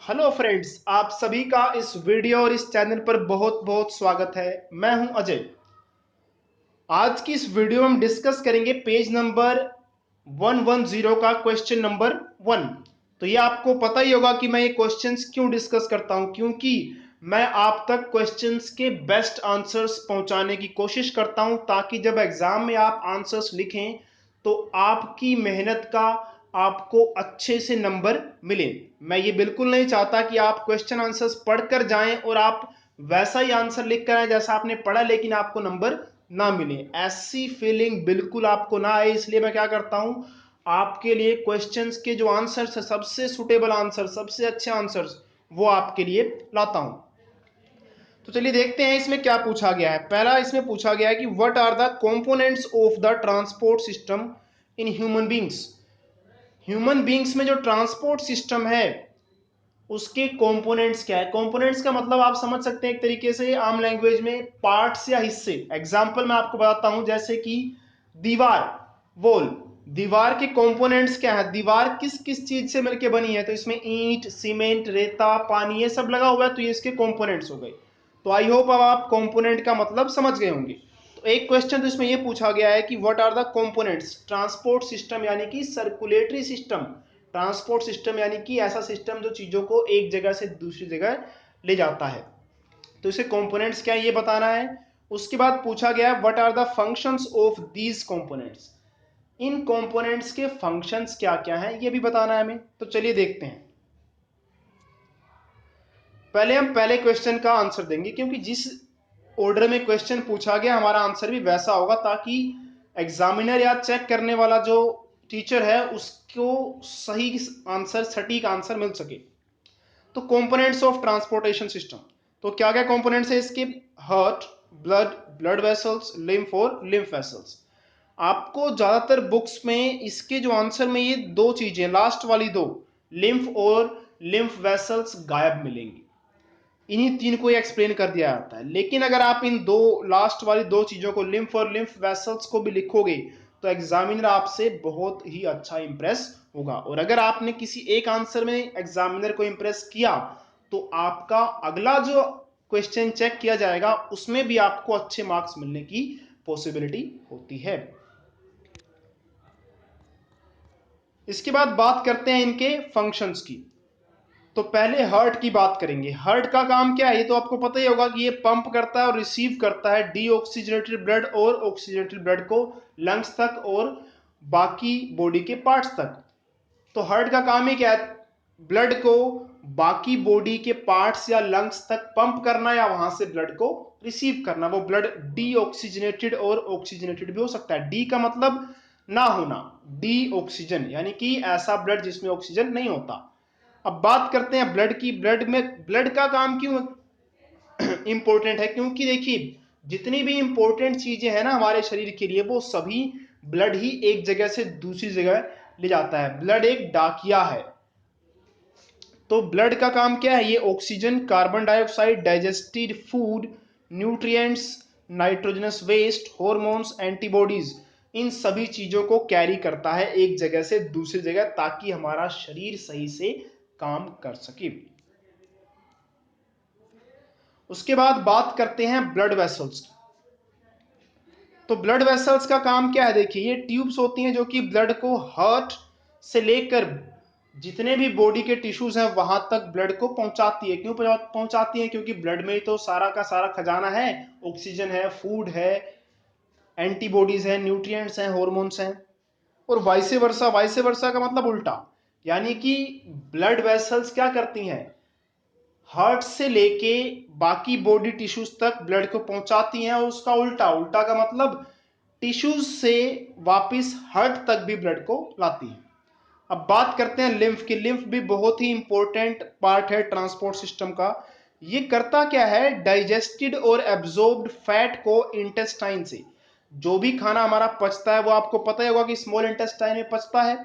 Hello friends, आप सभी का इस वीडियो और इस चैनल पर बहुत बहुत स्वागत है। मैं हूं अजय। आज की इस वीडियो में हम डिस्कस करेंगे पेज नंबर 110 का क्वेश्चन नंबर 1। तो ये आपको पता ही होगा कि मैं ये क्वेश्चंस क्यों डिस्कस करता हूं, क्योंकि मैं आप तक क्वेश्चंस के बेस्ट आंसर्स पहुंचाने की कोशिश करता हूं, ताकि जब एग्जाम में आप आंसर्स लिखें तो आपकी मेहनत का आपको अच्छे से नंबर मिले। मैं ये बिल्कुल नहीं चाहता कि आप क्वेश्चन आंसर्स पढ़कर जाएं और आप वैसा ही आंसर लिख कर आए जैसा आपने पढ़ा, लेकिन आपको नंबर ना मिले। ऐसी फीलिंग बिल्कुल आपको ना आए, इसलिए मैं क्या करता हूं, आपके लिए क्वेश्चंस के जो आंसर्स है, सबसे सुटेबल आंसर, सबसे अच्छे आंसर्स, वो आपके लिए लाता हूं। तो चलिए देखते हैं इसमें क्या पूछा गया है। पहला इसमें पूछा गया है कि what are the components of the transport system in human beings. Human beings में जो ट्रांसपोर्ट सिस्टम है उसके कंपोनेंट्स क्या है। कंपोनेंट्स का मतलब आप समझ सकते हैं एक तरीके से आम लैंग्वेज में पार्ट्स या हिस्से। एग्जांपल मैं आपको बताता हूं, जैसे कि दीवार, वॉल। दीवार के कंपोनेंट्स क्या है, दीवार किस किस चीज से मिलकर बनी है, तो इसमें ईंट, सीमेंट, रेता, पानी, ये सब लगा हुआ है, तो ये इसके कंपोनेंट्स हो गए। तो आई होप अब आप कंपोनेंट का मतलब समझ गए होंगे। तो एक क्वेश्चन तो इसमें यह पूछा गया है कि what are the components, transport system यानी कि सर्कुलेटरी सिस्टम। ट्रांसपोर्ट सिस्टम यानी कि ऐसा सिस्टम जो चीजों को एक जगह से दूसरी जगह ले जाता है। तो इसे कंपोनेंट्स क्या है ये बताना है। उसके बाद पूछा गया what are the functions of these components. इन कंपोनेंट्स के फंक्शंस क्या क्या हैं ये भी बताना है हमें। तो चलिए देखते हैं। पहले हम पहले क्वेश्चन का आंसर देंगे, क्योंकि जिस ऑर्डर में क्वेश्चन पूछा गया हमारा आंसर भी वैसा होगा, ताकि एग्जामिनर या चेक करने वाला जो टीचर है उसको सही आंसर, सटीक आंसर मिल सके। तो कंपोनेंट्स ऑफ ट्रांसपोर्टेशन सिस्टम, तो क्या क्या कंपोनेंट्स है इसके। Heart, blood, blood vessels, lymph और लिम्फ वेसल्स। आपको ज्यादातर बुक्स में इसके जो आंसर में ये दो चीजें, लास्ट वाली दो, लिम्फ और लिम्फ वेसल्स, गायब मिलेंगी। इन्हीं तीन को एक्सप्लेन कर दिया जाता है। लेकिन अगर आप इन दो लास्ट वाली दो चीजों को, लिम्फ और लिम्फ वेसल्स को भी लिखोगे, तो एग्जामिनर आपसे बहुत ही अच्छा इंप्रेस होगा। और अगर आपने किसी एक आंसर में एग्जामिनर को इंप्रेस किया, तो आपका अगला जो क्वेश्चन चेक किया जाएगा उसमें भी आपको अच्छे मार्क्स मिलने की पॉसिबिलिटी होती है। इसके बाद बात करते हैं इनके फंक्शंस की। तो पहले हार्ट की बात करेंगे। हार्ट का काम क्या है ये तो आपको पता ही होगा कि ये पंप करता है और रिसीव करता है डीऑक्सीजनेटेड ब्लड और ऑक्सीजनेटेड ब्लड को लंग्स तक और बाकी बॉडी के पार्ट्स तक। तो हार्ट का काम ही क्या है, ब्लड को बाकी बॉडी के पार्ट्स या लंग्स तक पंप करना, या वहां से ब्लड को रिसीव करना। वो ब्लड डीऑक्सीजनेटेड और ऑक्सीजनेटेड भी हो सकता है। डी का मतलब ना होना, डी ऑक्सीजन यानी कि ऐसा ब्लड जिसमें ऑक्सीजन नहीं होता। अब बात करते हैं ब्लड की। ब्लड में, ब्लड का काम क्यों इंपॉर्टेंट है, क्योंकि देखिए जितनी भी इंपॉर्टेंट चीजें हैं ना हमारे शरीर के लिए, वो सभी ब्लड ही एक जगह से दूसरी जगह ले जाता है। ब्लड एक डाकिया है। तो ब्लड का काम क्या है, ये oxygen, carbon dioxide, digested food, nutrients, nitrogenous waste, hormones, antibodies, इन सभी चीजों को कैरी करता है एक जगह से दूसरी जगह, ताकि हमारा शरीर सही से काम कर सके। उसके बाद बात करते हैं ब्लड वेसल्स की। तो ब्लड वेसल्स का काम क्या है, देखिए ये ट्यूब्स होती हैं जो कि ब्लड को हार्ट से लेकर जितने भी बॉडी के टिश्यूज हैं वहां तक ब्लड को पहुंचाती है। क्यों पहुंचाती है, क्योंकि ब्लड में ही तो सारा का सारा खजाना है। ऑक्सीजन है, फूड है, एंटीबॉडीज है, न्यूट्रिएंट्स हैं, हॉर्मोन्स हैं। और वाइसे वर्सा, वाइसे वर्सा का मतलब उल्टा, यानी कि ब्लड वेसल्स क्या करती हैं, हार्ट से लेके बाकी बॉडी टिश्यूज तक ब्लड को पहुंचाती हैं, और उसका उल्टा, उल्टा का मतलब टिश्यूज से वापस हार्ट तक भी ब्लड को लाती है। अब बात करते हैं लिम्फ की। लिम्फ भी बहुत ही इंपॉर्टेंट पार्ट है ट्रांसपोर्ट सिस्टम का। ये करता क्या है, डाइजेस्टेड और एब्जॉर्ब्ड फैट को इंटेस्टाइन से, जो भी खाना हमारा पचता है वो आपको पता ही होगा कि स्मॉल इंटेस्टाइन में पचता है।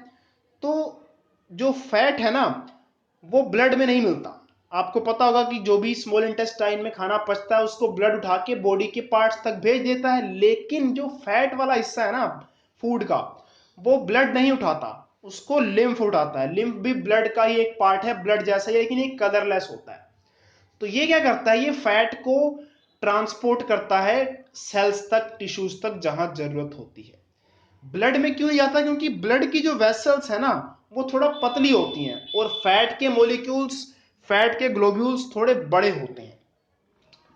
तो जो फैट है ना वो ब्लड में नहीं मिलता। आपको पता होगा कि जो भी स्मॉल इंटेस्टाइन में खाना पचता है उसको ब्लड उठा के बॉडी के पार्ट्स तक भेज देता है, लेकिन जो फैट वाला हिस्सा है ना फूड का, वो ब्लड नहीं उठाता। उसको लिम्फ उठाता है। लिम्फ भी ब्लड का ही एक पार्ट है, ब्लड जैसा ही, लेकिन ये कलरलेस होता है। तो ये क्या करता है, ये फैट को ट्रांसपोर्ट करता है सेल्स तक, टिश्यूज तक, जहां जरूरत होती है। ब्लड में क्यों नहीं जाता, क्योंकि ब्लड की जो वेसल्स है ना वो थोड़ा पतली होती हैं, और फैट के मॉलिक्यूल्स, फैट के ग्लोब्यूल्स थोड़े बड़े होते हैं,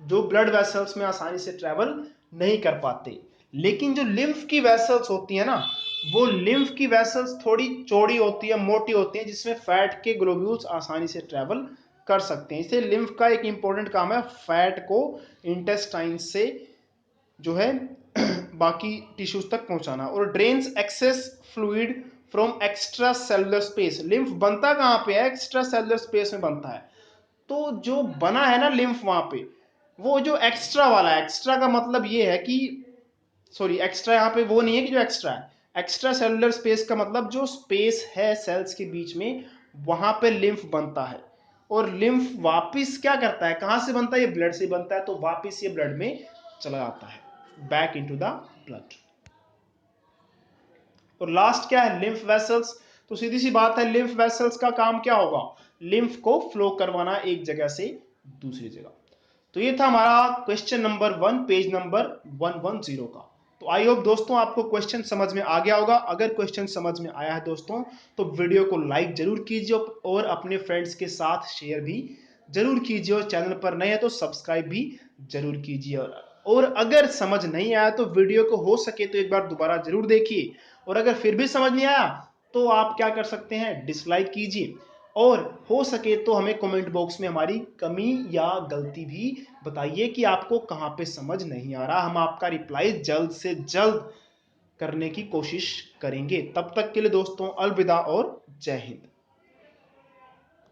जो ब्लड वेसल्स में आसानी से ट्रेवल नहीं कर पाते। लेकिन जो लिम्फ की वेसल्स होती है ना, वो लिम्फ की वेसल्स थोड़ी चौड़ी होती है, मोटी होती है, जिसमें फैट के ग्लोब्यूल्स आसानी से ट्रेवल कर सकते हैं। इसलिए लिम्फ का एक इंपॉर्टेंट काम है फैट को इंटेस्टाइन से जो है बाकी टिश्यूज तक पहुंचाना। और drains access fluid from extra cellular space. Lymph बनता कहां पे है, एक्स्ट्रा सेलुलर स्पेस में बनता है। तो जो बना है ना लिम्फ वहां पे, वो जो एक्स्ट्रा वाला है, एक्स्ट्रा का मतलब ये है कि, सॉरी एक्स्ट्रा यहाँ पे वो नहीं है कि जो एक्स्ट्रा है, एक्स्ट्रा सेलुलर स्पेस का मतलब जो स्पेस है सेल्स के बीच में, वहां पे लिम्फ बनता है। और लिम्फ वापिस क्या करता है, कहां से बनता है, ये ब्लड से बनता है, तो वापिस ये ब्लड में चला जाता है, बैक इनटू द ब्लड। और लास्ट क्या है, लिम्फ वेसल्स। तो सीधी सी बात है, लिम्फ वेसल्स का काम क्या होगा, लिम्फ को फ्लो करवाना एक जगह से दूसरी जगह। तो ये था हमारा क्वेश्चन नंबर 1, पेज नंबर 110 का। तो आई होप दोस्तों आपको क्वेश्चन समझ में आ गया होगा। अगर क्वेश्चन समझ में आया है दोस्तों, तो वीडियो को लाइक जरूर कीजिए और अपने फ्रेंड्स के साथ शेयर भी जरूर कीजिए, और चैनल पर नए हैं तो सब्सक्राइब भी जरूर कीजिए। और अगर समझ नहीं आया तो वीडियो को हो सके तो एक बार दोबारा जरूर देखिए, और अगर फिर भी समझ नहीं आया तो आप क्या कर सकते हैं, डिसलाइक कीजिए, और हो सके तो हमें कमेंट बॉक्स में हमारी कमी या गलती भी बताइए कि आपको कहां पे समझ नहीं आ रहा। हम आपका रिप्लाई जल्द से जल्द करने की कोशिश करेंगे। तब तक के लिए दोस्तों अलविदा और जय हिंद।